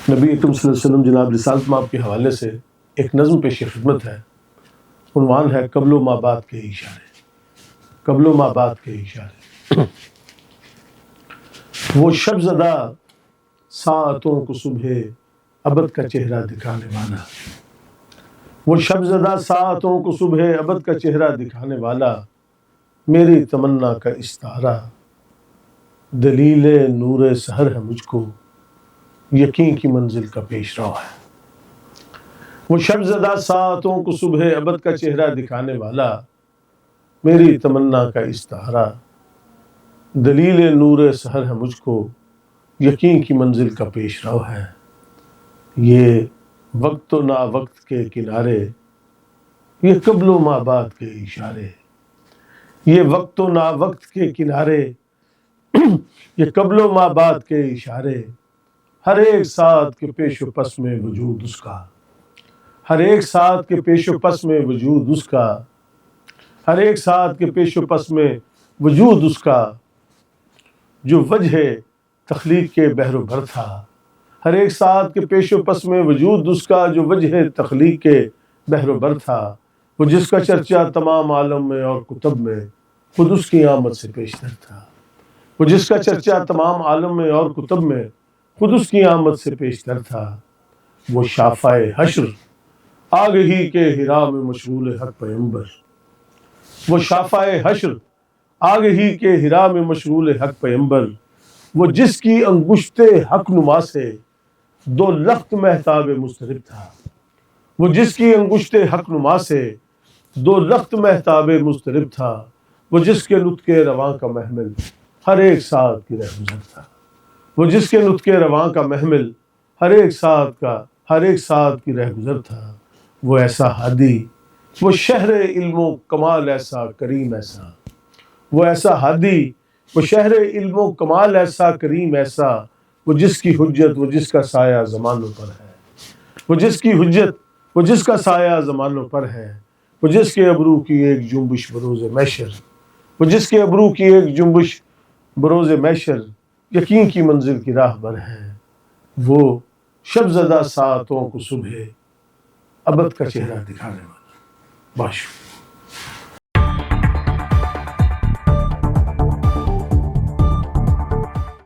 نبی اکرم صلی اللہ علیہ وسلم جناب رسالت مآب کے حوالے سے ایک نظم پیش خدمت ہے، عنوان ہے قبل و ما بعد کے اشارے۔ قبل و ما بعد کے اشارے۔ وہ شب زدہ ساعتوں کو صبح ابد کا چہرہ دکھانے والا، وہ شب زدہ ساعتوں کو صبح ابد کا چہرہ دکھانے والا، میری تمنا کا استعارہ دلیل نور سحر ہے مجھ کو، یقین کی منزل کا پیش رو ہے۔ وہ شب زدہ ساعتوں کو صبح ابد کا چہرہ دکھانے والا، میری تمنا کا استعارہ دلیل نور سحر ہے مجھ کو، یقین کی منزل کا پیش رو ہے۔ یہ وقت و نا وقت کے کنارے، یہ قبل و ما بعد کے اشارے۔ یہ وقت و نا وقت کے کنارے، یہ قبل و ما بعد کے اشارے، ہر ایک ساتھ کے پیش و پس میں وجود اس کا، ہر ایک ساتھ کے پیش و پس میں وجود اس کا، ہر ایک ساتھ کے پیش و پس میں وجود اس کا، جو وجہ تخلیق کے بحر و بھر تھا۔ ہر ایک ساتھ کے پیش و پس میں وجود اس کا، جو وجہ تخلیق کے بحر و بھر تھا۔ وہ جس کا چرچا تمام عالم میں اور کتب میں خود اس کی آمد سے پیشتر تھا۔ وہ جس کا چرچا تمام عالم میں اور کتب میں خود اس کی آمد سے پیشتر تھا۔ وہ شافع حشر آگہی کے ہرا میں مشغول حق پیمبر، وہ شافع حشر آگہی کے ہرا میں مشغول حق پیمبر، وہ جس کی انگشت حق نما سے دو لخت مہتاب مضطرب تھا۔ وہ جس کی انگشت حق نما سے دو لخت مہتاب مضطرب تھا۔ وہ جس کے نطق رواں کا محمل ہر ایک ساتھ کی رہگزر تھا۔ وہ جس کے نطق رواں کا محمل ہر ایک ساتھ کی رہگزر تھا۔ وہ ایسا ہادی، وہ شہر علم و کمال ایسا کریم ایسا، وہ ایسا ہادی، وہ شہر علم و کمال ایسا کریم ایسا، وہ جس کی حجت وہ جس کا سایہ زمانوں پر ہے، وہ جس کی حجت وہ جس کا سایہ زمانوں پر ہے، وہ جس کے ابرو کی ایک جنبش بروز محشر، وہ جس کے ابرو کی ایک جنبش بروز محشر، یقین کی منزل کی راہ بر ہے۔ وہ شب زدہ ساعتوں کو صبح ابد کا چہرہ دکھانے والا۔ بہت شکریہ۔